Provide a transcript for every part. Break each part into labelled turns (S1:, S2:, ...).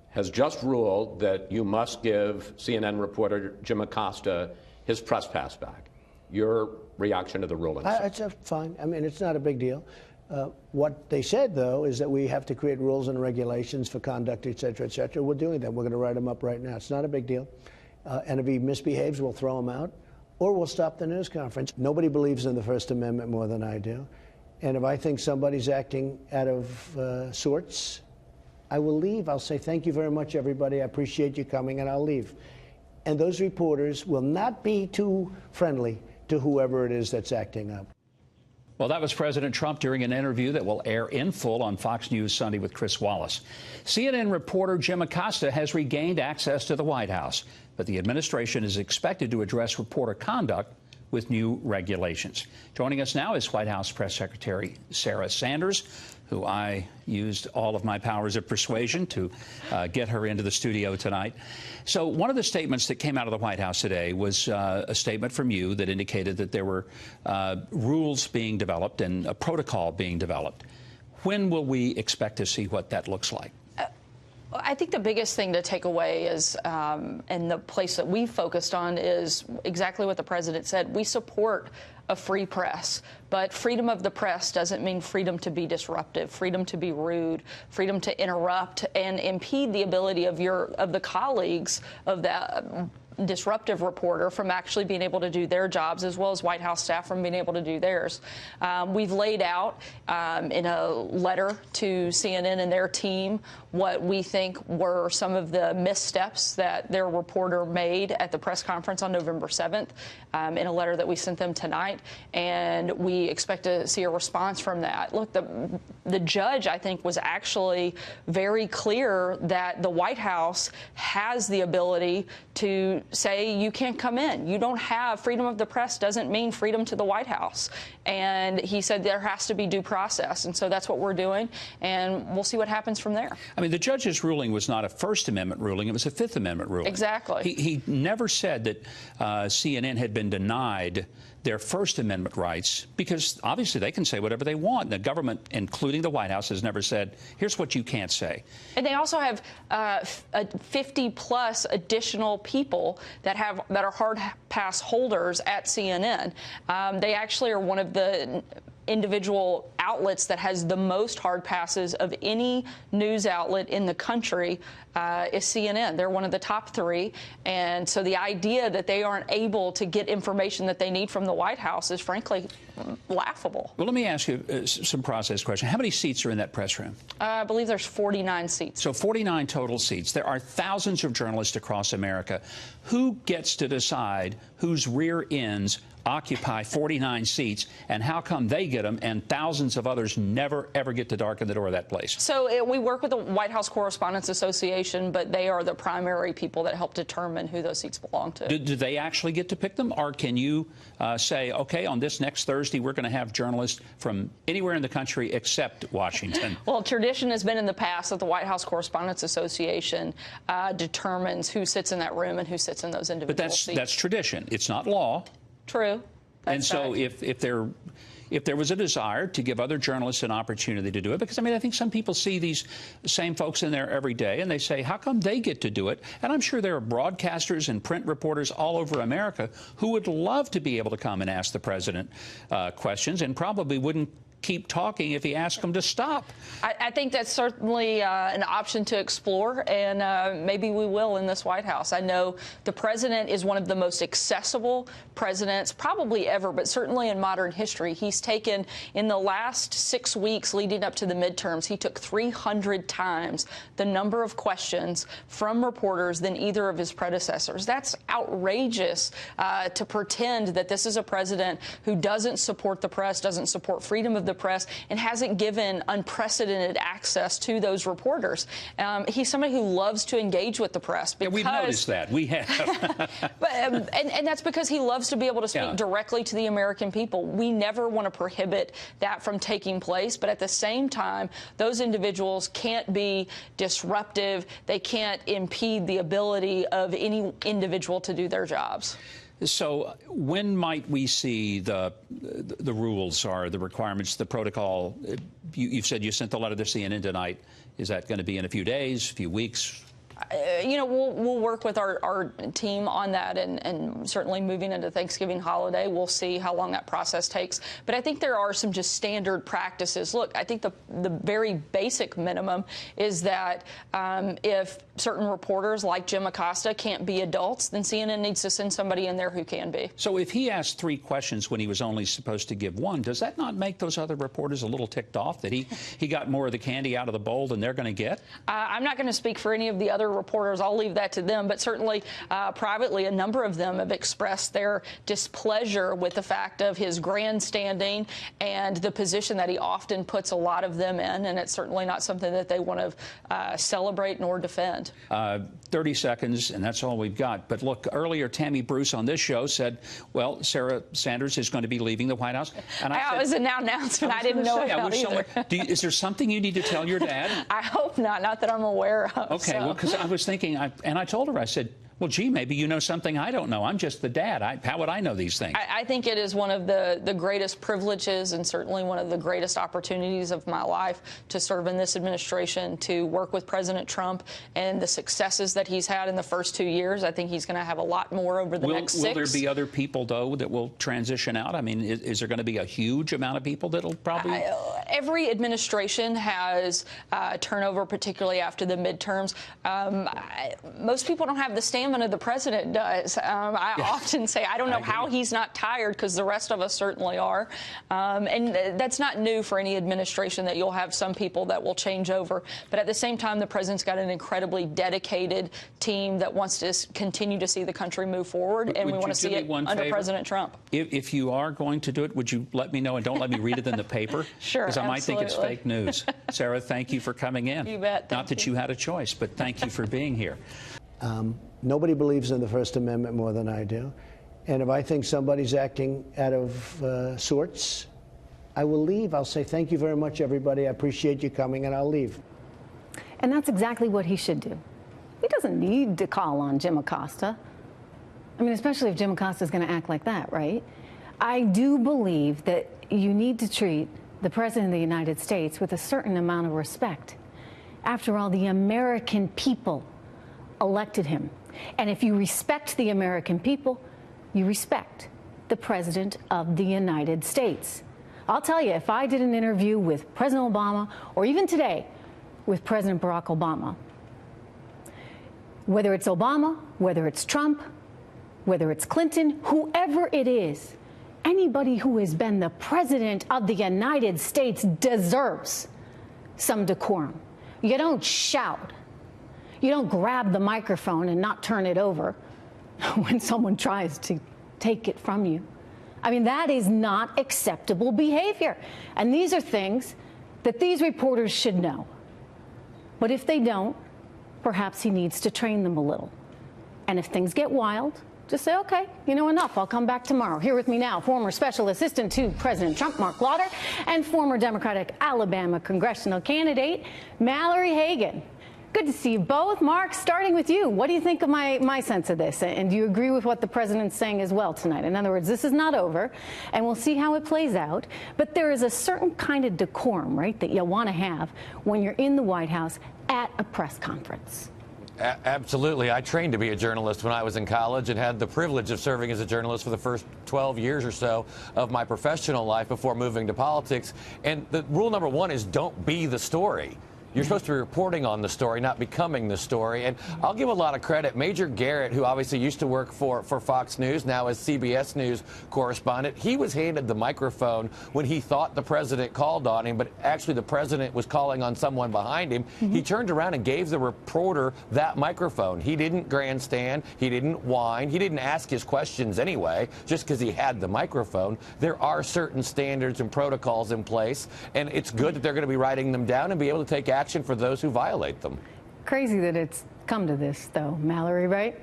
S1: has just ruled that you must give CNN reporter Jim Acosta his press pass back. Your reaction to the ruling?
S2: It's fine. I mean, it's not a big deal. What they said, though, is that we have to create rules and regulations for conduct, et cetera, et cetera. We're doing that. We're going to write them up right now. It's not a big deal. And if he misbehaves, we'll throw him out, or we'll stop the news conference. Nobody believes in the First Amendment more than I do. And if I think somebody's acting out of sorts, I will leave. I'll say, thank you very much, everybody. I appreciate you coming, and I'll leave. And those reporters will not be too friendly to whoever it is that's acting up.
S3: Well, that was President Trump during an interview that will air in full on Fox News Sunday with Chris Wallace. CNN reporter Jim Acosta has regained access to the White House, but the administration is expected to address reporter conduct with new regulations. Joining us now is White House Press Secretary Sarah Sanders, who I used all of my powers of persuasion to get her into the studio tonight. So one of the statements that came out of the White House today was a statement from you that indicated that there were rules being developed and a protocol being developed. When will we expect to see what that looks like?
S4: I think the biggest thing to take away is, and the place that we focused on, is exactly what the president said. We support a free press, but freedom of the press doesn't mean freedom to be disruptive, freedom to be rude, freedom to interrupt and impede the ability of the colleagues of that disruptive reporter from actually being able to do their jobs, as well as White House staff from being able to do theirs. We've laid out in a letter to CNN and their team what we think were some of the missteps that their reporter made at the press conference on November 7th in a letter that we sent them tonight, and we expect to see a response from that. Look, the judge, I think, was actually very clear that the White House has the ability to say you can't come in. You don't have freedom of the press doesn't mean freedom to the White House. And he said there has to be due process. And so that's what we're doing. And we'll see what happens from there.
S3: I mean, the judge's ruling was not a First Amendment ruling. It was a Fifth Amendment ruling.
S4: Exactly.
S3: He never said that CNN had been denied their First Amendment rights, because obviously they can say whatever they want. The government, including the White House, has never said, here's what you can't say.
S4: And they also have 50-plus additional people that are hard pass holders at CNN. They actually are one of the individual outlets that has the most hard passes of any news outlet in the country is CNN. They're one of the top three. And so the idea that they aren't able to get information that they need from the White House is frankly laughable.
S3: Well, let me ask you some process questions. How many seats are in that press room?
S4: I believe there's 49 seats.
S3: So 49 total seats. There are thousands of journalists across America. Who gets to decide whose rear ends occupy 49 seats, and how come they get them and thousands of others never, ever get to darken the door of that place?
S4: So we work with the White House Correspondents Association, but they are the primary people that help determine who those seats belong to.
S3: Do they actually get to pick them, or can you say, okay, on this next Thursday, we're going to have journalists from anywhere in the country except Washington?
S4: Well, tradition has been in the past that the White House Correspondents Association determines who sits in that room and who sits in those individual seats.
S3: But that's tradition. It's not law.
S4: True.
S3: And so if there was a desire to give other journalists an opportunity to do it, because, I mean, I think some people see these same folks in there every day and they say, how come they get to do it? And I'm sure there are broadcasters and print reporters all over America who would love to be able to come and ask the president questions and probably wouldn't keep talking if he asked them to stop.
S4: I think that's certainly an option to explore, and maybe we will in this White House. I know the president is one of the most accessible presidents probably ever, but certainly in modern history. He's taken, in the last 6 weeks leading up to the midterms, he took 300 times the number of questions from reporters than either of his predecessors. That's outrageous to pretend that this is a president who doesn't support the press, doesn't support freedom of the press, and hasn't given unprecedented access to those reporters. He's somebody who loves to engage with the press.
S3: Yeah, we've noticed that. We have.
S4: and that's because he loves to be able to speak directly to the American people. We never want to prohibit that from taking place, but at the same time, those individuals can't be disruptive. They can't impede the ability of any individual to do their jobs.
S3: So when might we see the rules or the requirements, the protocol? You've said you sent the letter to CNN tonight. Is that going to be in a few days, a few weeks?
S4: You know, we'll work with our team on that, and certainly moving into Thanksgiving holiday, we'll see how long that process takes. But I think there are some just standard practices. Look, I think the very basic minimum is that if certain reporters like Jim Acosta can't be adults, then CNN needs to send somebody in there who can be.
S3: So if he asked 3 questions when he was only supposed to give 1, does that not make those other reporters a little ticked off that he got more of the candy out of the bowl than they're going to get?
S4: I'm not going to speak for any of the other reporters. I'll leave that to them. But certainly, privately, a number of them have expressed their displeasure with the fact of his grandstanding and the position that he often puts a lot of them in. And it's certainly not something that they want to celebrate nor defend.
S3: 30 seconds, and that's all we've got. But look, earlier, Tammy Bruce on this show said, well, Sarah Sanders is going to be leaving the White House. And
S4: I was an announcement. I didn't know about either.
S3: Is there something you need to tell your dad?
S4: I hope not that I'm aware of.
S3: Okay,
S4: so.
S3: well, because I was thinking, and I told her, I said, well, gee, maybe you know something I don't know. I'm just the dad. How would I know these things?
S4: I think it is one of the greatest privileges and certainly one of the greatest opportunities of my life to serve in this administration, to work with President Trump and the successes that he's had in the first 2 years. I think he's going to have a lot more over the next 6.
S3: Will there be other people, though, that will transition out? I mean, is there going to be a huge amount of people that'll probably...
S4: Every administration has turnover, particularly after the midterms. Most people don't have the stamina the president does. I often say I don't know how he's not tired, because the rest of us certainly are. And that's not new for any administration, that you'll have some people that will change over. But at the same time, the president's got an incredibly dedicated team that wants to continue to see the country move forward, and we want to see it under President Trump.
S3: If you are going to do it, would you let me know, and don't let me read it in the paper?
S4: Sure,
S3: because I might think it's fake news. Sarah, thank you for coming in.
S4: You bet.
S3: Not that you had a choice, but thank you for being here.
S2: Nobody believes in the First Amendment more than I do. And if I think somebody's acting out of sorts, I will leave. I'll say, thank you very much, everybody. I appreciate you coming, and I'll leave.
S5: And that's exactly what he should do. He doesn't need to call on Jim Acosta. I mean, especially if Jim Acosta is going to act like that, right? I do believe that you need to treat the President of the United States with a certain amount of respect. After all, the American people elected him. And if you respect the American people, you respect the President of the United States. I'll tell you, if I did an interview with President Obama, or even today with President Barack Obama, whether it's Obama, whether it's Trump, whether it's Clinton, whoever it is, anybody who has been the President of the United States deserves some decorum. You don't shout. You don't grab the microphone and not turn it over when someone tries to take it from you. I mean, that is not acceptable behavior. And these are things that these reporters should know. But if they don't, perhaps he needs to train them a little. And if things get wild, just say, okay, you know, enough. I'll come back tomorrow. Here with me now, former Special Assistant to President Trump, Mark Lauder, and former Democratic Alabama congressional candidate, Mallory Hagan. Good to see you both. Mark, starting with you, what do you think of my sense of this? And do you agree with what the president's saying as well tonight? In other words, this is not over, and we'll see how it plays out. But there is a certain kind of decorum, right, that you want to have when you're in the White House at a press conference.
S6: Absolutely. I trained to be a journalist when I was in college and had the privilege of serving as a journalist for the first 12 years or so of my professional life before moving to politics. And the rule number one is don't be the story. You're supposed to be reporting on the story, not becoming the story. And I'll give a lot of credit. Major Garrett, who obviously used to work for Fox News, now is CBS News correspondent, he was handed the microphone when he thought the president called on him, but actually the president was calling on someone behind him. He turned around and gave the reporter that microphone. He didn't grandstand. He didn't whine. He didn't ask his questions anyway, just because he had the microphone. There are certain standards and protocols in place, and it's good that they're going to be writing them down and be able to take action for those who violate them.
S5: Crazy that it's come to this, though, Mallory, right?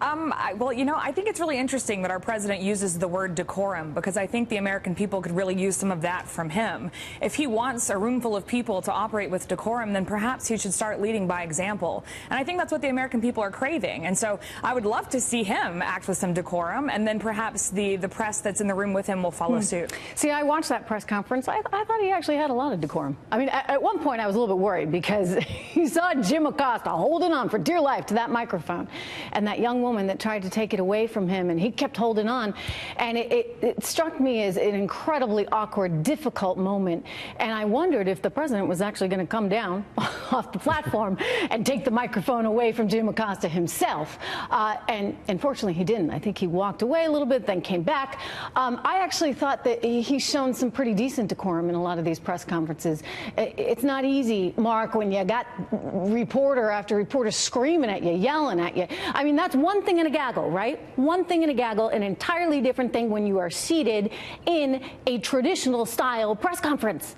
S7: Well, you know, I think it's really interesting that our president uses the word decorum, because I think the American people could really use some of that from him. If he wants a room full of people to operate with decorum, then perhaps he should start leading by example. And I think that's what the American people are craving. And so I would love to see him act with some decorum, and then perhaps the press that's in the room with him will follow suit.
S5: See, I watched that press conference. I thought he actually had a lot of decorum. I mean, at one point I was a little bit worried because he saw Jim Acosta holding on for dear life to that microphone, and that young woman that tried to take it away from him, and he kept holding on. And it struck me as an incredibly awkward, difficult moment. And I wondered if the president was actually going to come down off the platform and take the microphone away from Jim Acosta himself. And unfortunately, he didn't. I think he walked away a little bit, then came back. I actually thought that he's shown some pretty decent decorum in a lot of these press conferences. It's not easy, Mark, when you got reporter after reporter screaming at you, yelling at you. I mean, that's one thing in a gaggle, right? One thing in a gaggle, an entirely different thing when you are seated in a traditional style press conference.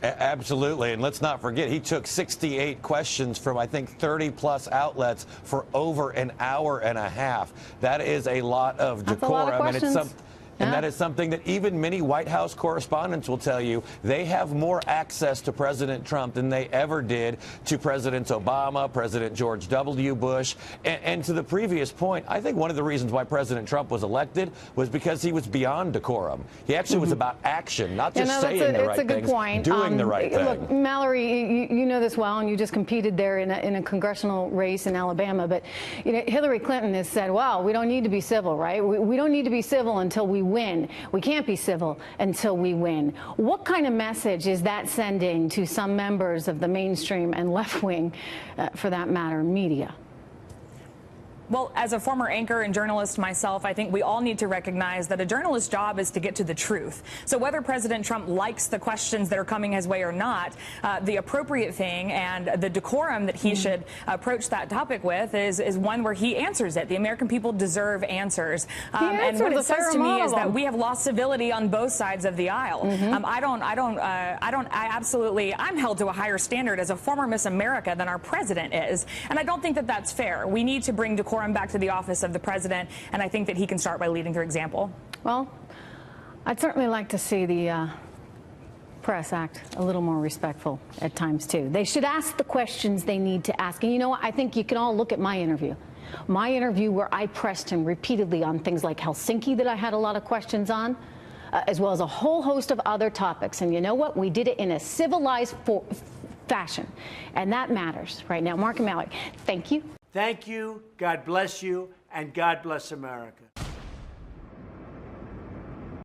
S6: Absolutely. And let's not forget, he took 68 questions from, I think, 30-plus outlets for over an hour and a half. That is a lot of decorum.
S5: That's a lot of questions.
S6: And that is something that even many White House correspondents will tell you. They have more access to President Trump than they ever did to Presidents Obama, President George W. Bush. And to the previous point, I think one of the reasons why President Trump was elected was because he was beyond decorum. He actually was about action, not just saying the right things, doing the right thing.
S5: Look, Mallory, you know this well, and you just competed there in a congressional race in Alabama. But you know, Hillary Clinton has said, well, we don't need to be civil, right? We don't need to be civil until we win. We can't be civil until we win. What kind of message is that sending to some members of the mainstream and left wing, for that matter, media?
S7: Well, as a former anchor and journalist myself, I think we all need to recognize that a journalist's job is to get to the truth. So whether President Trump likes the questions that are coming his way or not, the appropriate thing and the decorum that he should approach that topic with is one where he answers it. The American people deserve answers. And what it says to me is that we have lost civility on both sides of the aisle. I'm held to a higher standard as a former Miss America than our president is. And I don't think that that's fair. We need to bring decorum back to the office of the president, and I think that he can start by leading through example.
S5: Well, I'd certainly like to see the press act a little more respectful at times, too. They should ask the questions they need to ask. And you know what? I think you can all look at my interview. My interview where I pressed him repeatedly on things like Helsinki that I had a lot of questions on, as well as a whole host of other topics. And you know what? We did it in a civilized fashion. And that matters right now. Mark and Mallory, thank you.
S2: Thank you, God bless you, and God bless America.